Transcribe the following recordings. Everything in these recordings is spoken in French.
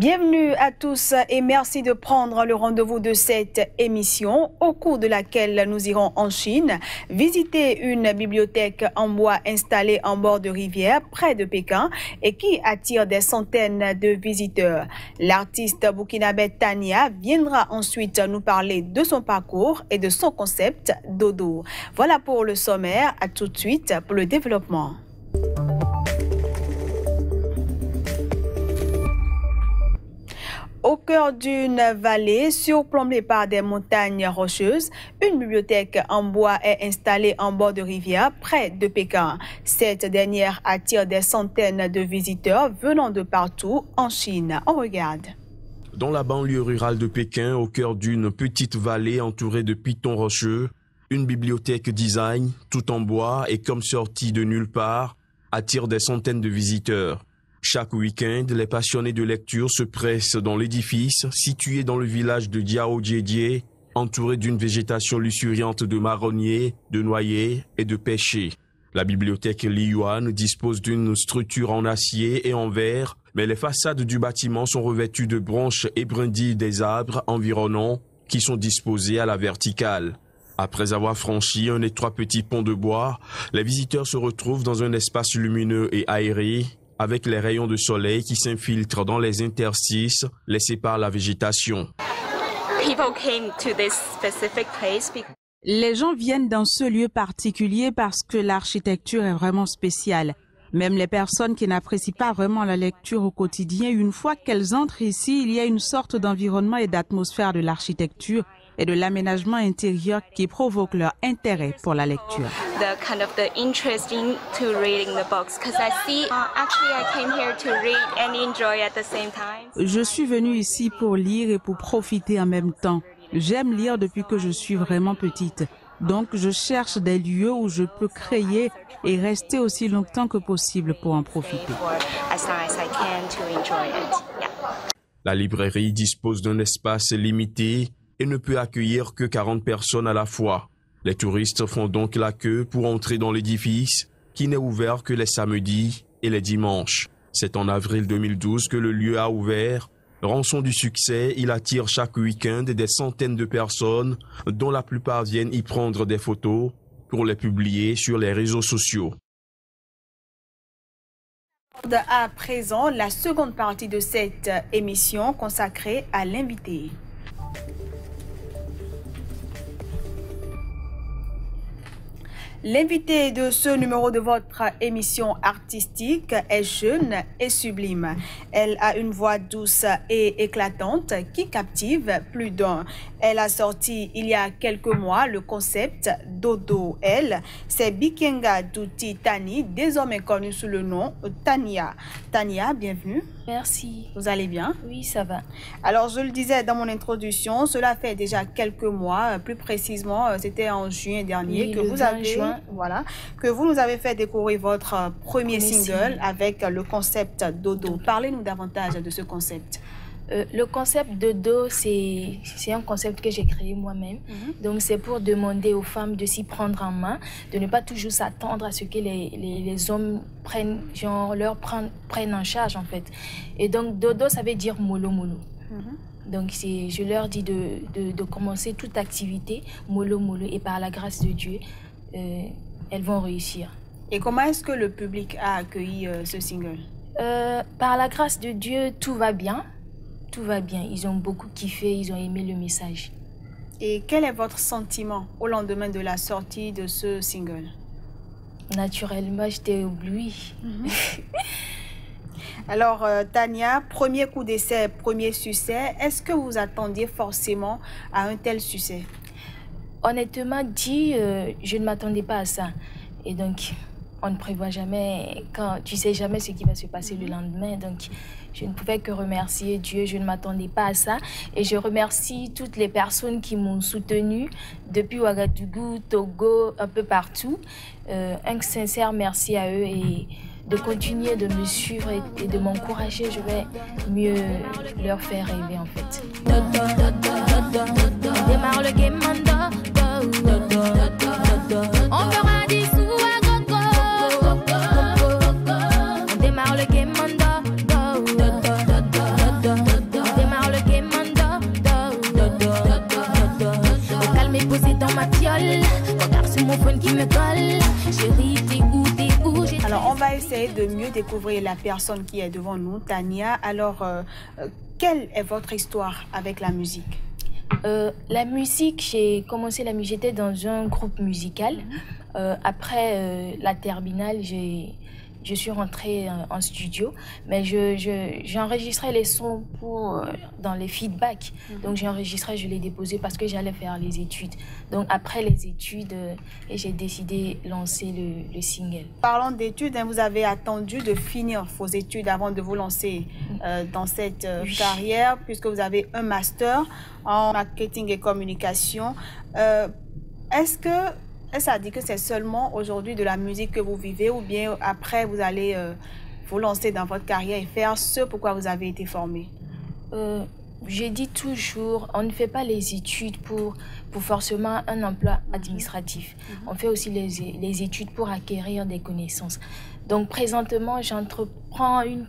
Bienvenue à tous et merci de prendre le rendez-vous de cette émission au cours de laquelle nous irons en Chine visiter une bibliothèque en bois installée en bord de rivière près de Pékin et qui attire des centaines de visiteurs. L'artiste burkinabé Tania viendra ensuite nous parler de son parcours et de son concept Dodo. Voilà pour le sommaire, à tout de suite pour le développement. Au cœur d'une vallée surplombée par des montagnes rocheuses, une bibliothèque en bois est installée en bord de rivière près de Pékin. Cette dernière attire des centaines de visiteurs venant de partout en Chine. On regarde. Dans la banlieue rurale de Pékin, au cœur d'une petite vallée entourée de pitons rocheux, une bibliothèque design, tout en bois et comme sortie de nulle part, attire des centaines de visiteurs. Chaque week-end, les passionnés de lecture se pressent dans l'édifice situé dans le village de Diaojiejie, entouré d'une végétation luxuriante de marronniers, de noyers et de pêchers. La bibliothèque Li Yuan dispose d'une structure en acier et en verre, mais les façades du bâtiment sont revêtues de branches et brindilles des arbres environnants qui sont disposés à la verticale. Après avoir franchi un étroit petit pont de bois, les visiteurs se retrouvent dans un espace lumineux et aéré, avec les rayons de soleil qui s'infiltrent dans les interstices laissés par la végétation. Les gens viennent dans ce lieu particulier parce que l'architecture est vraiment spéciale. Même les personnes qui n'apprécient pas vraiment la lecture au quotidien, une fois qu'elles entrent ici, il y a une sorte d'environnement et d'atmosphère de l'architecture et de l'aménagement intérieur qui provoque leur intérêt pour la lecture. Je suis venue ici pour lire et pour profiter en même temps. J'aime lire depuis que je suis vraiment petite. Donc je cherche des lieux où je peux créer et rester aussi longtemps que possible pour en profiter. La librairie dispose d'un espace limité et ne peut accueillir que 40 personnes à la fois. Les touristes font donc la queue pour entrer dans l'édifice, qui n'est ouvert que les samedis et les dimanches. C'est en avril 2012 que le lieu a ouvert. Rançon du succès, il attire chaque week-end des centaines de personnes, dont la plupart viennent y prendre des photos pour les publier sur les réseaux sociaux. À présent, la seconde partie de cette émission consacrée à l'invité. L'invité de ce numéro de votre émission artistique est jeune et sublime. Elle a une voix douce et éclatante qui captive plus d'un. Elle a sorti il y a quelques mois le concept Dodo. Elle, c'est Bikenga Duti Tani, désormais connue sous le nom Tania. Tania, bienvenue. Merci. Vous allez bien? Oui, ça va. Alors, je le disais dans mon introduction, cela fait déjà quelques mois, plus précisément, c'était en juin dernier, oui, que vous avez, voilà, que vous nous avez fait découvrir votre premier single avec le concept Dodo. Parlez-nous davantage de ce concept. Le concept Dodo, c'est un concept que j'ai créé moi-même. Donc, c'est pour demander aux femmes de s'y prendre en main, de ne pas toujours s'attendre à ce que les hommes prennent en charge, en fait. Et donc, Dodo, ça veut dire mollo mollo. Donc, je leur dis de commencer toute activité mollo mollo et par la grâce de Dieu, elles vont réussir. Et comment est-ce que le public a accueilli ce single? Par la grâce de Dieu, tout va bien. Tout va bien. Ils ont beaucoup kiffé, ils ont aimé le message. Et quel est votre sentiment au lendemain de la sortie de ce single? Naturellement, j'étais éblouie. Alors, Tania, premier coup d'essai, premier succès. Est-ce que vous attendiez forcément à un tel succès? Honnêtement dit, je ne m'attendais pas à ça. Et donc, on ne prévoit jamais, tu sais jamais ce qui va se passer le lendemain. Donc, je ne pouvais que remercier Dieu. Je ne m'attendais pas à ça. Et je remercie toutes les personnes qui m'ont soutenue depuis Ouagadougou, Togo, un peu partout. Un sincère merci à eux et de continuer de me suivre et de m'encourager. Je vais mieux leur faire rêver en fait. On démarre le game on fera des sous à gogo. On démarre le game déposé dans ma piole. Regarde sur mon phone qui me colle. Chérie, t'es où? Alors, on va essayer de mieux découvrir la personne qui est devant nous, Tania. Alors, quelle est votre histoire avec la musique? La musique, j'ai commencé la musique, j'étais dans un groupe musical. Après la terminale, je suis rentrée en studio, mais j'enregistrais les sons dans les feedbacks. Donc j'enregistrais, je les déposais parce que j'allais faire les études. Donc après les études, j'ai décidé de lancer le single. Parlant d'études, vous avez attendu de finir vos études avant de vous lancer dans cette carrière, puisque vous avez un master en marketing et communication. Est-ce que ça dit que c'est seulement aujourd'hui de la musique que vous vivez, ou bien après vous allez vous lancer dans votre carrière et faire ce pourquoi vous avez été formé? Je dis toujours, on ne fait pas les études pour forcément un emploi administratif. On fait aussi les études pour acquérir des connaissances. Donc présentement, j'entreprends une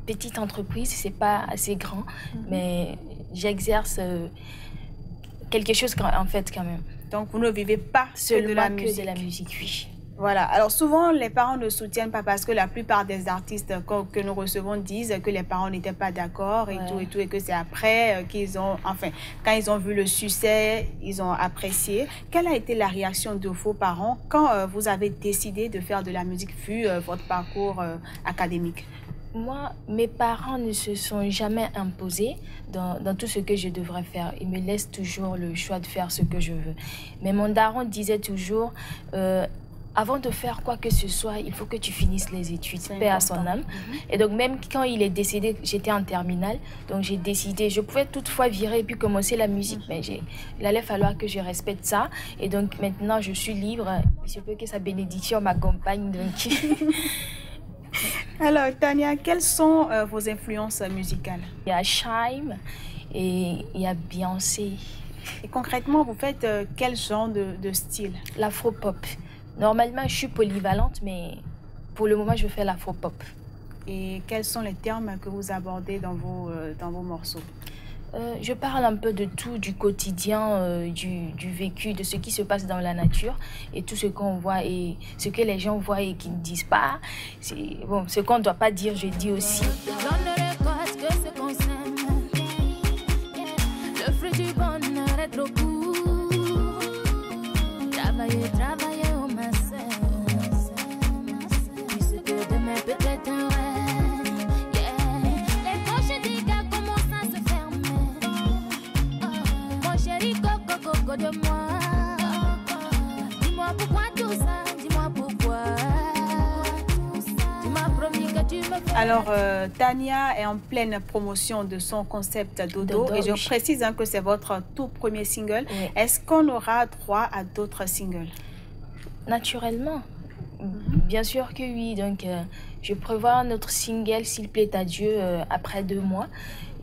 petite entreprise, c'est pas assez grand, mais j'exerce quelque chose en fait quand même. Donc, vous ne vivez pas seulement de la musique. Que de la musique, oui. Voilà. Alors, souvent, les parents ne soutiennent pas parce que la plupart des artistes que nous recevons disent que les parents n'étaient pas d'accord et tout, et que c'est après qu'ils ont, enfin, quand ils ont vu le succès, ils ont apprécié. Quelle a été la réaction de vos parents quand vous avez décidé de faire de la musique vu votre parcours académique? Moi, mes parents ne se sont jamais imposés dans tout ce que je devrais faire. Ils me laissent toujours le choix de faire ce que je veux. Mais mon daron disait toujours, avant de faire quoi que ce soit, il faut que tu finisses les études, paix à son âme. Et donc même quand il est décédé, j'étais en terminale. Donc j'ai décidé, je pouvais toutefois virer et puis commencer la musique. Mais il allait falloir que je respecte ça. Et donc maintenant, je suis libre. Je veux que sa bénédiction m'accompagne. Donc... Alors, Tania, quelles sont vos influences musicales? Il y a Shaim et il y a Beyoncé. Et concrètement, vous faites quel genre de style? L'afro-pop. Normalement, je suis polyvalente, mais pour le moment, je fais l'afro-pop. Et quels sont les termes que vous abordez dans vos morceaux? Je parle un peu de tout, du quotidien, du vécu, de ce qui se passe dans la nature et tout ce qu'on voit et ce que les gens voient et qui ne disent pas. Bon, ce qu'on ne doit pas dire, je dis aussi. Le fruit du bonheur est trop court. Travailler au masseur. Puisque demain peut-être un rêve. Les poches des gars commencent à se fermer. Mon chéri, coco de moi. Dis-moi pourquoi tout ça, dis-moi pourquoi. Tu m'as promis que tu me ferais. Alors, Tania est en pleine promotion de son concept Dodo et je précise que c'est votre tout premier single. Oui. Est-ce qu'on aura droit à d'autres singles? Naturellement. Bien sûr que oui. Donc, je prévois notre single, s'il plaît à Dieu, après 2 mois.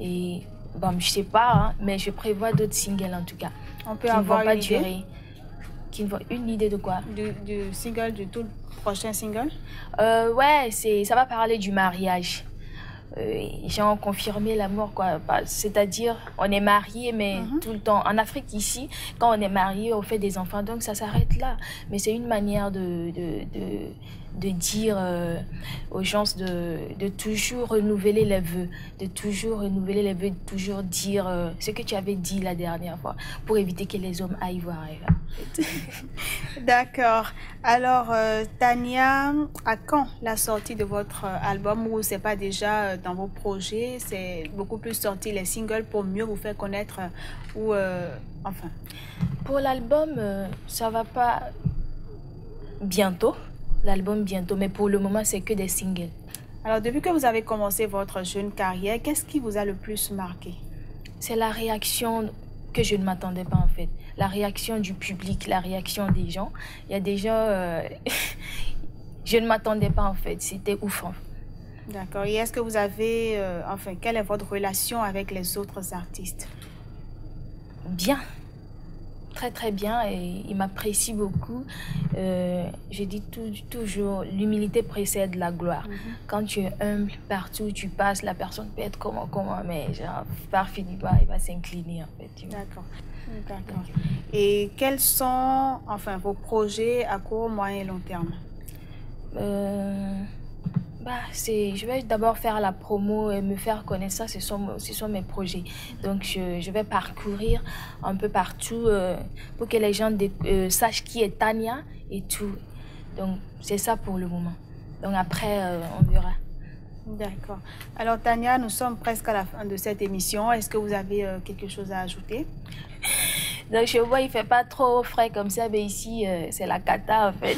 Et bon, je sais pas, hein, mais je prévois d'autres singles en tout cas. On peut avoir une idée? Une idée de quoi? Du single, du tout prochain single? Ouais, ça va parler du mariage. J'ai confirmé l'amour, quoi. C'est-à-dire, on est mariés, mais tout le temps. En Afrique, ici, quand on est marié, on fait des enfants, donc ça s'arrête là. Mais c'est une manière de dire aux gens de toujours renouveler les vœux, de toujours dire ce que tu avais dit la dernière fois, pour éviter que les hommes aillent voir ailleurs. D'accord. Alors, Tania, à quand la sortie de votre album, ou c'est pas déjà dans vos projets? C'est beaucoup plus sortir les singles pour mieux vous faire connaître ou enfin? Pour l'album, ça va pas bientôt. L'album bientôt, mais pour le moment, c'est que des singles. Alors, depuis que vous avez commencé votre jeune carrière, qu'est-ce qui vous a le plus marqué? C'est la réaction que je ne m'attendais pas en fait. La réaction du public, la réaction des gens. Il y a des gens... je ne m'attendais pas en fait. C'était ouf. D'accord. Et est-ce que vous avez... enfin, quelle est votre relation avec les autres artistes? Bien. très très bien et il m'apprécie beaucoup. Je dis toujours, l'humilité précède la gloire. Quand tu es humble, partout où tu passes, la personne peut être comment, mais genre, par finir, il va s'incliner en fait. D'accord. Et quels sont vos projets à court, moyen et long terme? Je vais d'abord faire la promo et me faire connaître. Ça, ce sont mes projets. Donc, je vais parcourir un peu partout pour que les gens sachent qui est Tania et tout. Donc, c'est ça pour le moment. Donc, après, on verra. D'accord. Alors, Tania, nous sommes presque à la fin de cette émission. Est-ce que vous avez quelque chose à ajouter? Donc, je vois, il ne fait pas trop frais comme ça, mais ici, c'est la cata, en fait.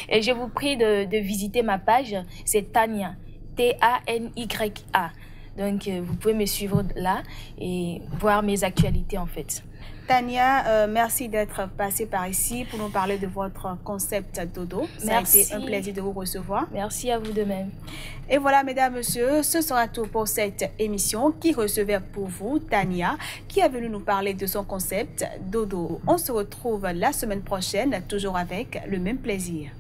Et je vous prie de visiter ma page. C'est Tanya, T-A-N-Y-A. Donc, vous pouvez me suivre là et voir mes actualités, en fait. Tania, merci d'être passée par ici pour nous parler de votre concept Dodo. Ça a été un plaisir de vous recevoir. Merci à vous de même. Et voilà, mesdames, messieurs, ce sera tout pour cette émission qui recevait pour vous Tania, qui est venue nous parler de son concept Dodo. On se retrouve la semaine prochaine, toujours avec le même plaisir.